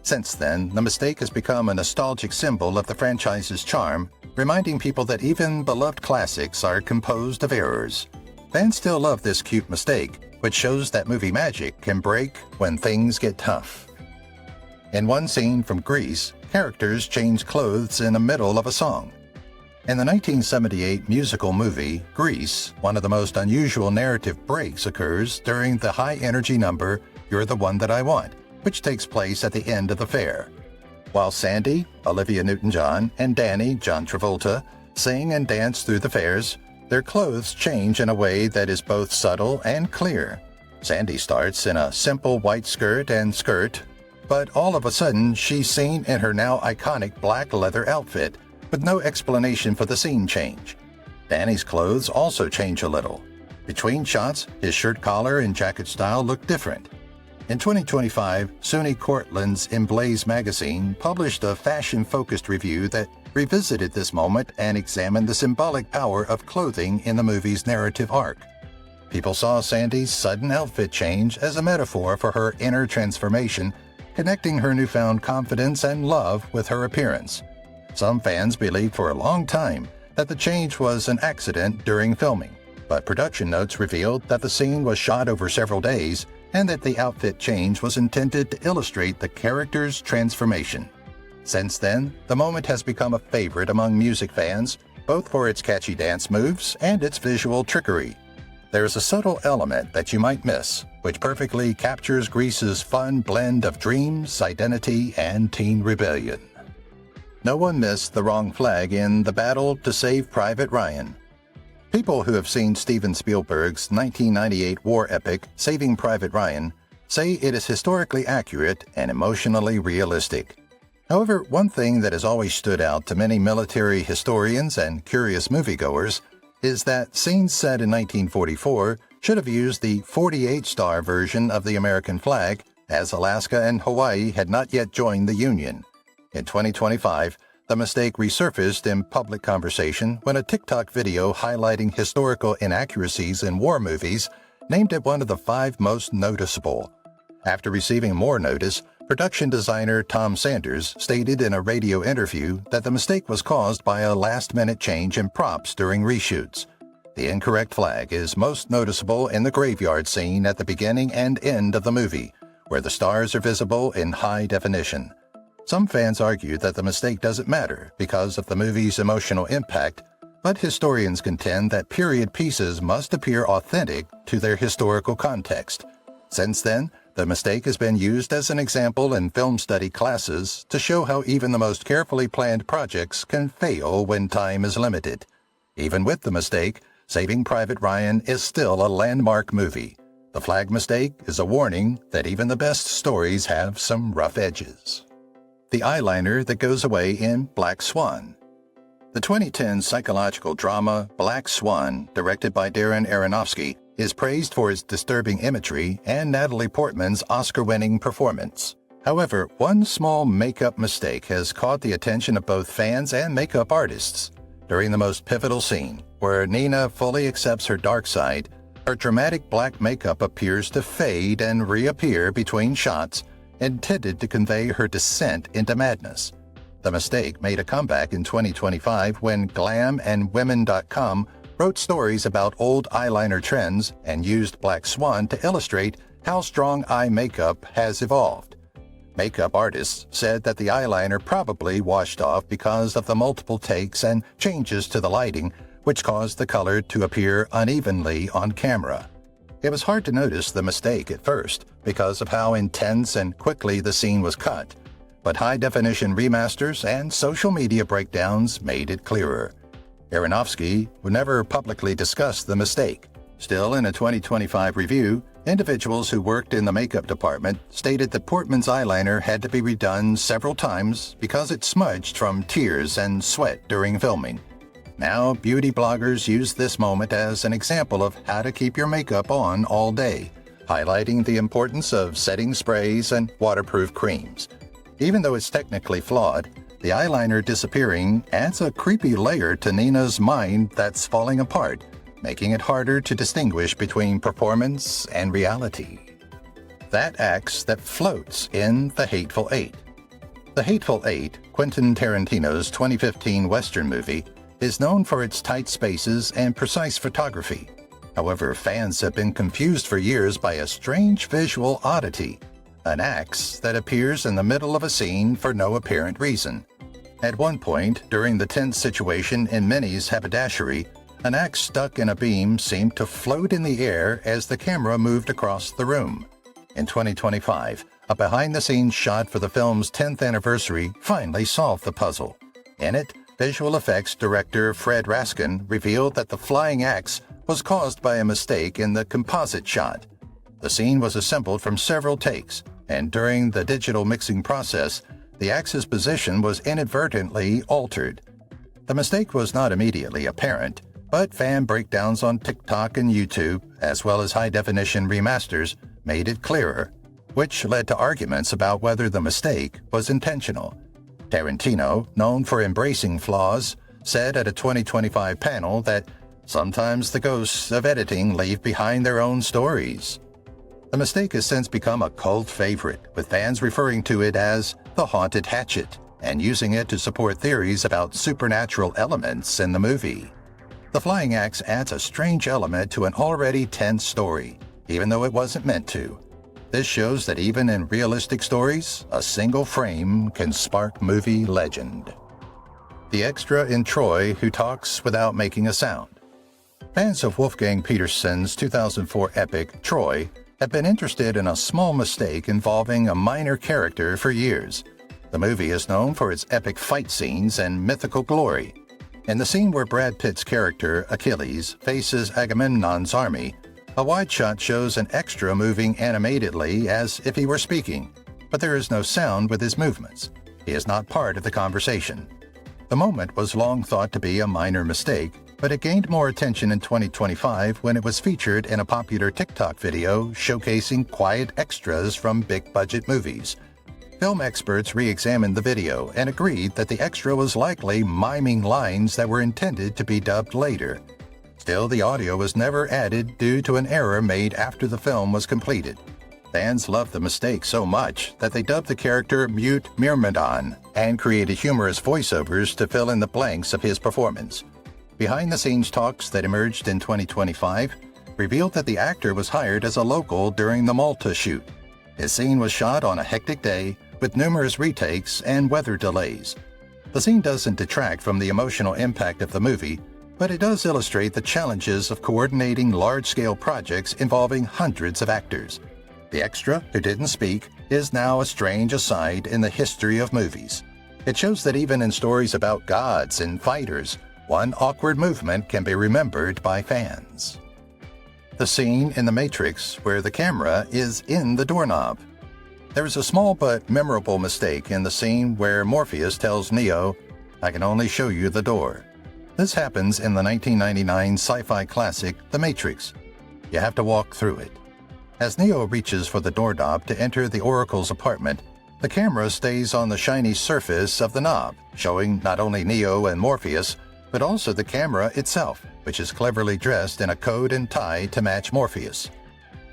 Since then, the mistake has become a nostalgic symbol of the franchise's charm, reminding people that even beloved classics are composed of errors. Fans still love this cute mistake, which shows that movie magic can break when things get tough. In one scene from Grease, characters change clothes in the middle of a song. In the 1978 musical movie Grease, one of the most unusual narrative breaks occurs during the high-energy number You're the One That I Want, which takes place at the end of the fair. While Sandy, Olivia Newton-John, and Danny, John Travolta, sing and dance through the fairs, their clothes change in a way that is both subtle and clear. Sandy starts in a simple white skirt and skirt, but all of a sudden she's seen in her now iconic black leather outfit, with no explanation for the scene change. Danny's clothes also change a little. Between shots, his shirt collar and jacket style look different. In 2025, SUNY Cortland's Emblaze magazine published a fashion-focused review that revisited this moment and examined the symbolic power of clothing in the movie's narrative arc. People saw Sandy's sudden outfit change as a metaphor for her inner transformation, connecting her newfound confidence and love with her appearance. Some fans believed for a long time that the change was an accident during filming, but production notes revealed that the scene was shot over several days and that the outfit change was intended to illustrate the character's transformation. Since then, the moment has become a favorite among music fans, both for its catchy dance moves and its visual trickery. There's a subtle element that you might miss, which perfectly captures Grease's fun blend of dreams, identity, and teen rebellion. No one missed the wrong flag in The Battle to Save Private Ryan. People who have seen Steven Spielberg's 1998 war epic Saving Private Ryan say it is historically accurate and emotionally realistic. However, one thing that has always stood out to many military historians and curious moviegoers is that scenes set in 1944 should have used the 48-star version of the American flag, as Alaska and Hawaii had not yet joined the Union. In 2025, the mistake resurfaced in public conversation when a TikTok video highlighting historical inaccuracies in war movies named it one of the 5 most noticeable. After receiving more notice, production designer Tom Sanders stated in a radio interview that the mistake was caused by a last-minute change in props during reshoots. The incorrect flag is most noticeable in the graveyard scene at the beginning and end of the movie, where the stars are visible in high definition. Some fans argue that the mistake doesn't matter because of the movie's emotional impact, but historians contend that period pieces must appear authentic to their historical context. Since then, the mistake has been used as an example in film study classes to show how even the most carefully planned projects can fail when time is limited. Even with the mistake, Saving Private Ryan is still a landmark movie. The flag mistake is a warning that even the best stories have some rough edges. The eyeliner that goes away in Black Swan. The 2010 psychological drama Black Swan, directed by Darren Aronofsky, is praised for its disturbing imagery and Natalie Portman's Oscar-winning performance. However, one small makeup mistake has caught the attention of both fans and makeup artists. During the most pivotal scene, where Nina fully accepts her dark side, her dramatic black makeup appears to fade and reappear between shots, intended to convey her descent into madness. The mistake made a comeback in 2025 when Glam and Women.com wrote stories about old eyeliner trends and used Black Swan to illustrate how strong eye makeup has evolved. Makeup artists said that the eyeliner probably washed off because of the multiple takes and changes to the lighting, which caused the color to appear unevenly on camera. It was hard to notice the mistake at first because of how intense and quickly the scene was cut, but high-definition remasters and social media breakdowns made it clearer. Aronofsky would never publicly discuss the mistake. Still, in a 2025 review, individuals who worked in the makeup department stated that Portman's eyeliner had to be redone several times because it smudged from tears and sweat during filming. Now, beauty bloggers use this moment as an example of how to keep your makeup on all day, highlighting the importance of setting sprays and waterproof creams. Even though it's technically flawed, the eyeliner disappearing adds a creepy layer to Nina's mind that's falling apart, making it harder to distinguish between performance and reality. That axe that floats in The Hateful Eight. The Hateful Eight, Quentin Tarantino's 2015 Western movie, is known for its tight spaces and precise photography. However, fans have been confused for years by a strange visual oddity, an axe that appears in the middle of a scene for no apparent reason. At one point, during the tense situation in Minnie's haberdashery, an axe stuck in a beam seemed to float in the air as the camera moved across the room. In 2025, a behind-the-scenes shot for the film's 10th anniversary finally solved the puzzle. In it, visual effects director Fred Raskin revealed that the flying axe was caused by a mistake in the composite shot. The scene was assembled from several takes, and during the digital mixing process, the axe's position was inadvertently altered. The mistake was not immediately apparent, but fan breakdowns on TikTok and YouTube, as well as high-definition remasters, made it clearer, which led to arguments about whether the mistake was intentional. Tarantino, known for embracing flaws, said at a 2025 panel that sometimes the ghosts of editing leave behind their own stories. The mistake has since become a cult favorite, with fans referring to it as the haunted hatchet and using it to support theories about supernatural elements in the movie. The flying axe adds a strange element to an already tense story, even though it wasn't meant to. This shows that even in realistic stories, a single frame can spark movie legend. The extra in Troy who talks without making a sound. Fans of Wolfgang Petersen's 2004 epic Troy have been interested in a small mistake involving a minor character for years. The movie is known for its epic fight scenes and mythical glory. In the scene where Brad Pitt's character, Achilles, faces Agamemnon's army, a wide shot shows an extra moving animatedly as if he were speaking, but there is no sound with his movements. He is not part of the conversation. The moment was long thought to be a minor mistake, but it gained more attention in 2025 when it was featured in a popular TikTok video showcasing quiet extras from big-budget movies. Film experts re-examined the video and agreed that the extra was likely miming lines that were intended to be dubbed later. Still, the audio was never added due to an error made after the film was completed. Fans loved the mistake so much that they dubbed the character Mute Myrmidon and created humorous voiceovers to fill in the blanks of his performance. Behind-the-scenes talks that emerged in 2025 revealed that the actor was hired as a local during the Malta shoot. His scene was shot on a hectic day with numerous retakes and weather delays. The scene doesn't detract from the emotional impact of the movie, but it does illustrate the challenges of coordinating large-scale projects involving hundreds of actors. The extra, who didn't speak, is now a strange aside in the history of movies. It shows that even in stories about gods and fighters, one awkward movement can be remembered by fans. The scene in The Matrix where the camera is in the doorknob. There is a small but memorable mistake in the scene where Morpheus tells Neo, "I can only show you the door." This happens in the 1999 sci-fi classic The Matrix. You have to walk through it. As Neo reaches for the doorknob to enter the Oracle's apartment, the camera stays on the shiny surface of the knob, showing not only Neo and Morpheus, but also the camera itself, which is cleverly dressed in a coat and tie to match Morpheus.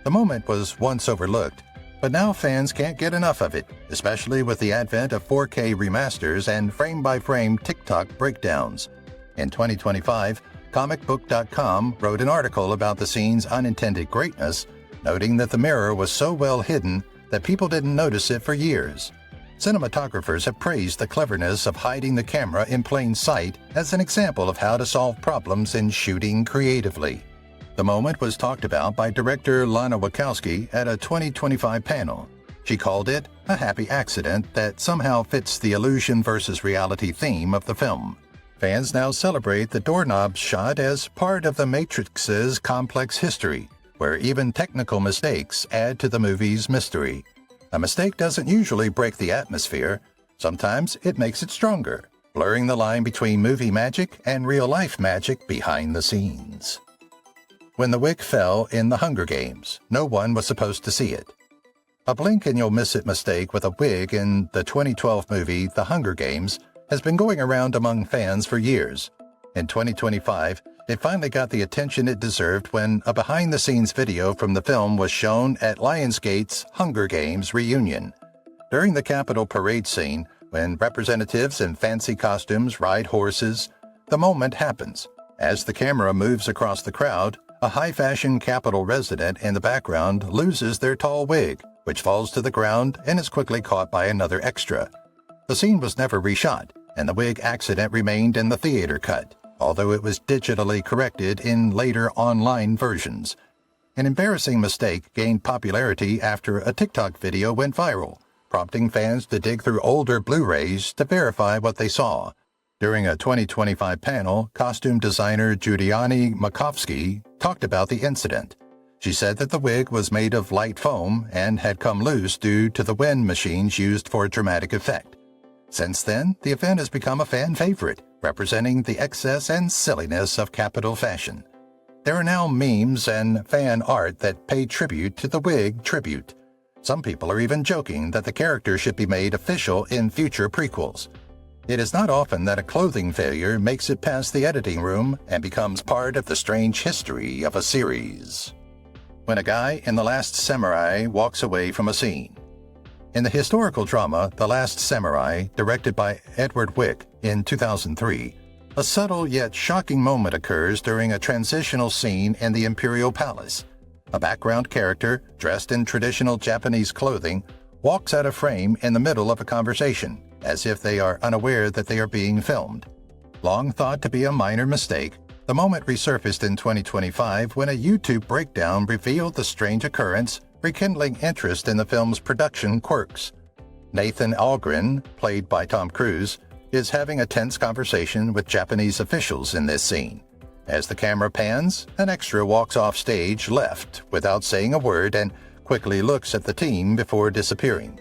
The moment was once overlooked, but now fans can't get enough of it, especially with the advent of 4K remasters and frame-by-frame TikTok breakdowns. In 2025, comicbook.com wrote an article about the scene's unintended greatness, noting that the mirror was so well hidden that people didn't notice it for years. Cinematographers have praised the cleverness of hiding the camera in plain sight as an example of how to solve problems in shooting creatively. The moment was talked about by director Lana Wachowski at a 2025 panel. She called it a happy accident that somehow fits the illusion versus reality theme of the film. Fans now celebrate the doorknob shot as part of The Matrix's complex history, where even technical mistakes add to the movie's mystery. A mistake doesn't usually break the atmosphere. Sometimes it makes it stronger, blurring the line between movie magic and real-life magic behind the scenes. when the wig fell in The Hunger Games. No one was supposed to see it. A blink-and-you'll-miss-it mistake with a wig in the 2012 movie The Hunger Games has been going around among fans for years. In 2025, it finally got the attention it deserved when a behind-the-scenes video from the film was shown at Lionsgate's Hunger Games reunion. During the Capitol parade scene, when representatives in fancy costumes ride horses, the moment happens. As the camera moves across the crowd, a high-fashion Capitol resident in the background loses their tall wig, which falls to the ground and is quickly caught by another extra. The scene was never reshot, and the wig accident remained in the theater cut, although it was digitally corrected in later online versions. An embarrassing mistake gained popularity after a TikTok video went viral, prompting fans to dig through older Blu-rays to verify what they saw. During a 2025 panel, costume designer Judiani Makovsky talked about the incident. She said that the wig was made of light foam and had come loose due to the wind machines used for dramatic effect. Since then, the event has become a fan favorite, representing the excess and silliness of Capitol fashion. There are now memes and fan art that pay tribute to the wig tribute. Some people are even joking that the character should be made official in future prequels. It is not often that a clothing failure makes it past the editing room and becomes part of the strange history of a series. When a guy in The Last Samurai walks away from a scene. In the historical drama The Last Samurai, directed by Edward Wick in 2003, a subtle yet shocking moment occurs during a transitional scene in the Imperial Palace. A background character, dressed in traditional Japanese clothing, walks out of frame in the middle of a conversation, as if they are unaware that they are being filmed. Long thought to be a minor mistake, the moment resurfaced in 2025 when a YouTube breakdown revealed the strange occurrence, rekindling interest in the film's production quirks. Nathan Algren, played by Tom Cruise, is having a tense conversation with Japanese officials in this scene. As the camera pans, an extra walks off stage left without saying a word and quickly looks at the team before disappearing.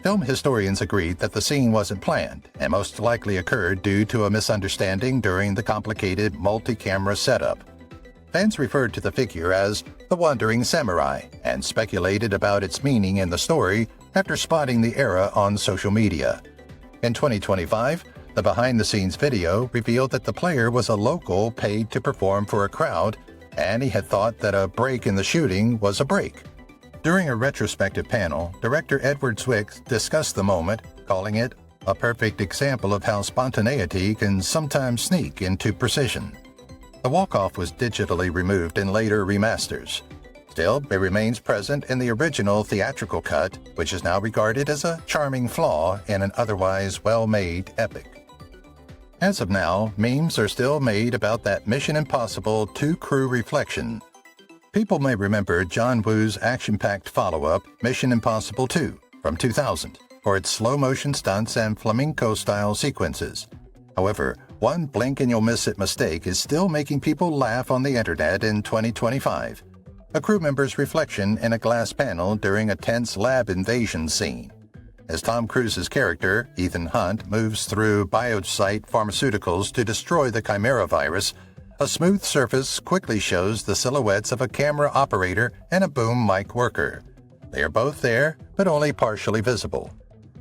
Film historians agreed that the scene wasn't planned and most likely occurred due to a misunderstanding during the complicated multi-camera setup. Fans referred to the figure as the Wandering Samurai and speculated about its meaning in the story after spotting the error on social media. In 2025, the behind-the-scenes video revealed that the player was a local paid to perform for a crowd, and he had thought that a break in the shooting was a break. During a retrospective panel, director Edward Zwick discussed the moment, calling it a perfect example of how spontaneity can sometimes sneak into precision. The walk-off was digitally removed in later remasters. Still, it remains present in the original theatrical cut, which is now regarded as a charming flaw in an otherwise well-made epic. As of now, memes are still made about that Mission Impossible 2 crew reflection. People may remember John Woo's action-packed follow-up, Mission Impossible 2, from 2000, for its slow-motion stunts and flamenco-style sequences. However, one blink-and-you'll-miss-it mistake is still making people laugh on the internet in 2025. A crew member's reflection in a glass panel during a tense lab invasion scene. As Tom Cruise's character, Ethan Hunt, moves through biocide pharmaceuticals to destroy the Chimera virus, a smooth surface quickly shows the silhouettes of a camera operator and a boom mic worker. They are both there, but only partially visible.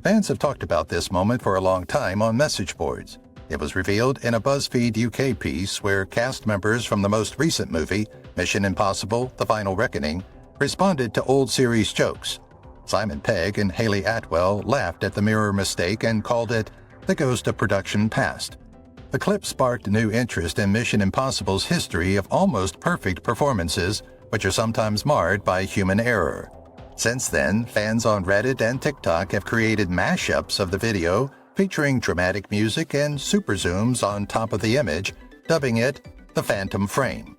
Fans have talked about this moment for a long time on message boards. It was revealed in a BuzzFeed UK piece where cast members from the most recent movie, Mission Impossible: The Final Reckoning, responded to old series jokes. Simon Pegg and Haley Atwell laughed at the mirror mistake and called it the ghost of production past. The clip sparked new interest in Mission Impossible's history of almost perfect performances, which are sometimes marred by human error. Since then, fans on Reddit and TikTok have created mashups of the video featuring dramatic music and super zooms on top of the image, dubbing it the Phantom Frame.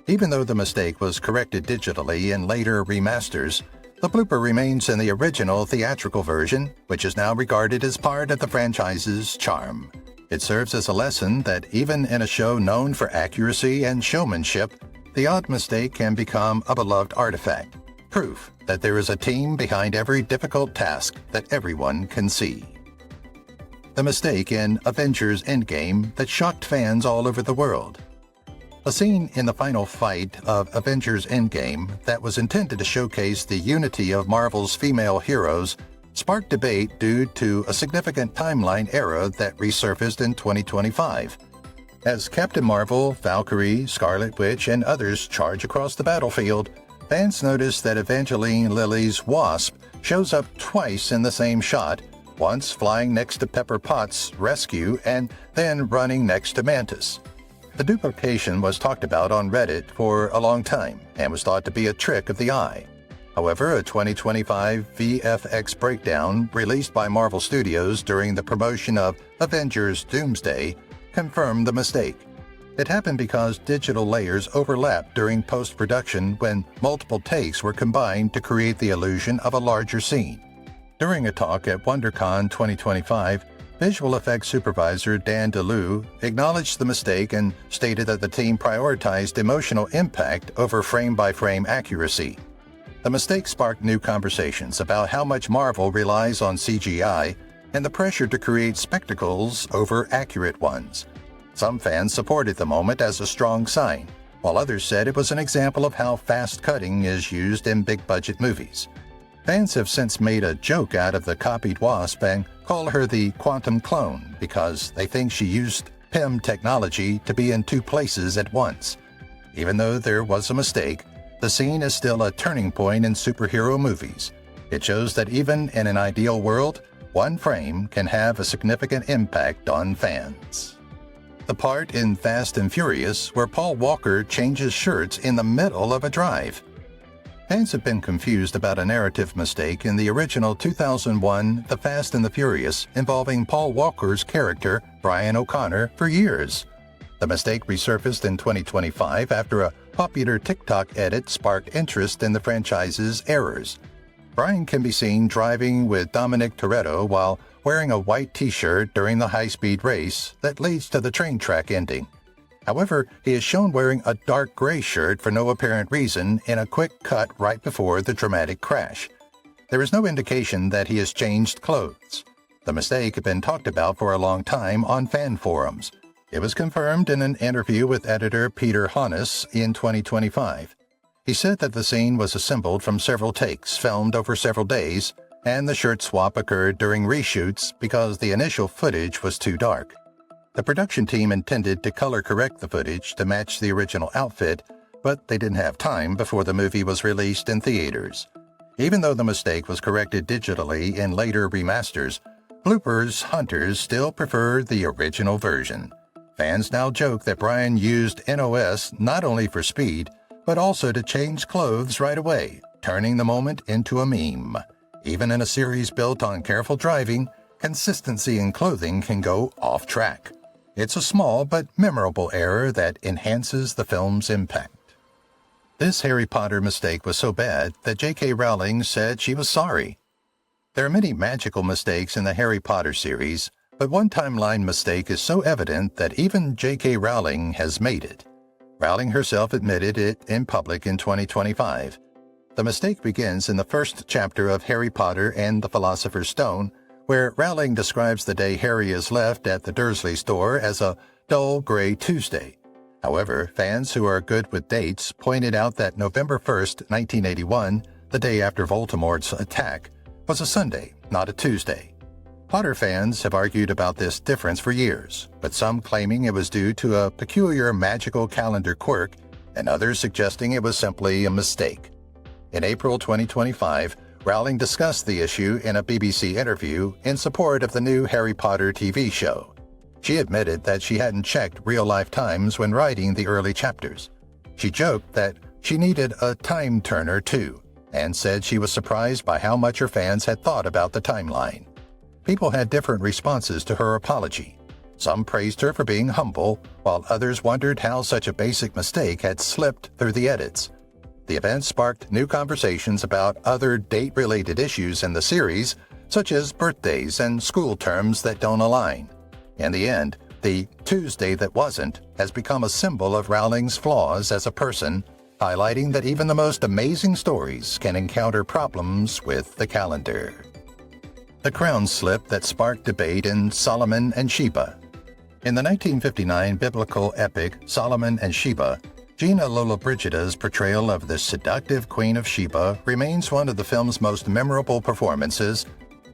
Even though the mistake was corrected digitally in later remasters, the blooper remains in the original theatrical version, which is now regarded as part of the franchise's charm. It serves as a lesson that even in a show known for accuracy and showmanship, the odd mistake can become a beloved artifact, proof that there is a team behind every difficult task that everyone can see. The mistake in Avengers Endgame that shocked fans all over the world. A scene in the final fight of Avengers Endgame that was intended to showcase the unity of Marvel's female heroes sparked debate due to a significant timeline error that resurfaced in 2025. As Captain Marvel, Valkyrie, Scarlet Witch, and others charge across the battlefield, fans noticed that Evangeline Lilly's Wasp shows up twice in the same shot, once flying next to Pepper Potts' rescue and then running next to Mantis. The duplication was talked about on Reddit for a long time and was thought to be a trick of the eye. However, a 2025 VFX breakdown released by Marvel Studios during the promotion of Avengers Doomsday confirmed the mistake. It happened because digital layers overlapped during post-production when multiple takes were combined to create the illusion of a larger scene. During a talk at WonderCon 2025, visual effects supervisor Dan DeLue acknowledged the mistake and stated that the team prioritized emotional impact over frame-by-frame accuracy. The mistake sparked new conversations about how much Marvel relies on CGI and the pressure to create spectacles over accurate ones. Some fans supported the moment as a strong sign, while others said it was an example of how fast cutting is used in big-budget movies. Fans have since made a joke out of the copied Wasp and call her the quantum clone because they think she used PIM technology to be in two places at once. Even though there was a mistake, the scene is still a turning point in superhero movies. It shows that even in an ideal world, one frame can have a significant impact on fans. The part in Fast and Furious where Paul Walker changes shirts in the middle of a drive. Fans have been confused about a narrative mistake in the original 2001 The Fast and the Furious involving Paul Walker's character, Brian O'Connor, for years. The mistake resurfaced in 2025 after a popular TikTok edit sparked interest in the franchise's errors. Brian can be seen driving with Dominic Toretto while wearing a white t-shirt during the high-speed race that leads to the train track ending. However, he is shown wearing a dark gray shirt for no apparent reason in a quick cut right before the dramatic crash. There is no indication that he has changed clothes. The mistake had been talked about for a long time on fan forums. It was confirmed in an interview with editor Peter Honus in 2025. He said that the scene was assembled from several takes filmed over several days, and the shirt swap occurred during reshoots because the initial footage was too dark. The production team intended to color correct the footage to match the original outfit, but they didn't have time before the movie was released in theaters. Even though the mistake was corrected digitally in later remasters, Bloopers hunters still prefer the original version. Fans now joke that Brian used NOS not only for speed, but also to change clothes right away, turning the moment into a meme. Even in a series built on careful driving, consistency in clothing can go off track. It's a small but memorable error that enhances the film's impact. This Harry Potter mistake was so bad that J.K. Rowling said she was sorry. There are many magical mistakes in the Harry Potter series, but one timeline mistake is so evident that even J.K. Rowling has made it. Rowling herself admitted it in public in 2025. The mistake begins in the first chapter of Harry Potter and the Philosopher's Stone, where Rowling describes the day Harry is left at the Dursley store as a dull gray Tuesday. However, fans who are good with dates pointed out that November 1st, 1981, the day after Voldemort's attack, was a Sunday, not a Tuesday. Potter fans have argued about this difference for years, with some claiming it was due to a peculiar magical calendar quirk and others suggesting it was simply a mistake. In April 2025, Rowling discussed the issue in a BBC interview in support of the new Harry Potter TV show. She admitted that she hadn't checked real-life times when writing the early chapters. She joked that she needed a time turner too, and said she was surprised by how much her fans had thought about the timeline. People had different responses to her apology. Some praised her for being humble, while others wondered how such a basic mistake had slipped through the edits. The event sparked new conversations about other date-related issues in the series, such as birthdays and school terms that don't align. In the end, the Tuesday that wasn't has become a symbol of Rowling's flaws as a person, highlighting that even the most amazing stories can encounter problems with the calendar. The crown slip that sparked debate in Solomon and Sheba. In the 1959 biblical epic Solomon and Sheba, Gina Lollobrigida's portrayal of the seductive Queen of Sheba remains one of the film's most memorable performances,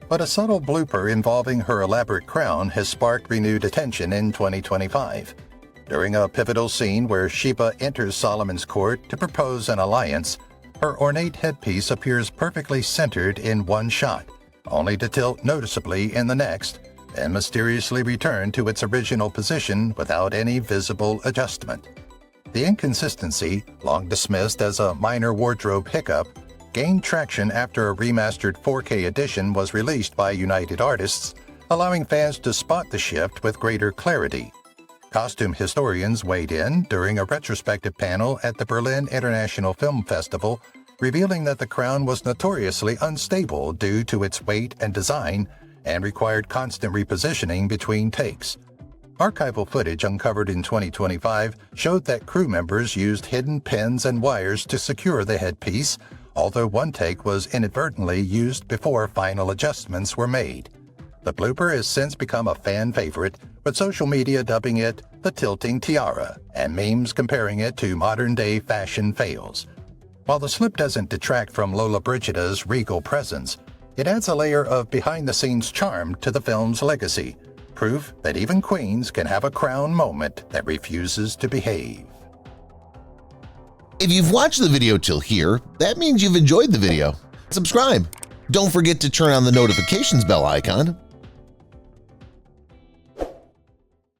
but a subtle blooper involving her elaborate crown has sparked renewed attention in 2025. During a pivotal scene where Sheba enters Solomon's court to propose an alliance, her ornate headpiece appears perfectly centered in one shot, only to tilt noticeably in the next, and mysteriously return to its original position without any visible adjustment. The inconsistency, long dismissed as a minor wardrobe hiccup, gained traction after a remastered 4K edition was released by United Artists, allowing fans to spot the shift with greater clarity. Costume historians weighed in during a retrospective panel at the Berlin International Film Festival, revealing that the crown was notoriously unstable due to its weight and design and required constant repositioning between takes. Archival footage uncovered in 2025 showed that crew members used hidden pins and wires to secure the headpiece, although one take was inadvertently used before final adjustments were made. The blooper has since become a fan favorite, with social media dubbing it the tilting tiara and memes comparing it to modern-day fashion fails. While the slip doesn't detract from Lollobrigida's regal presence, it adds a layer of behind-the-scenes charm to the film's legacy, proof that even queens can have a crown moment that refuses to behave. If you've watched the video till here, that means you've enjoyed the video. Subscribe. Don't forget to turn on the notifications bell icon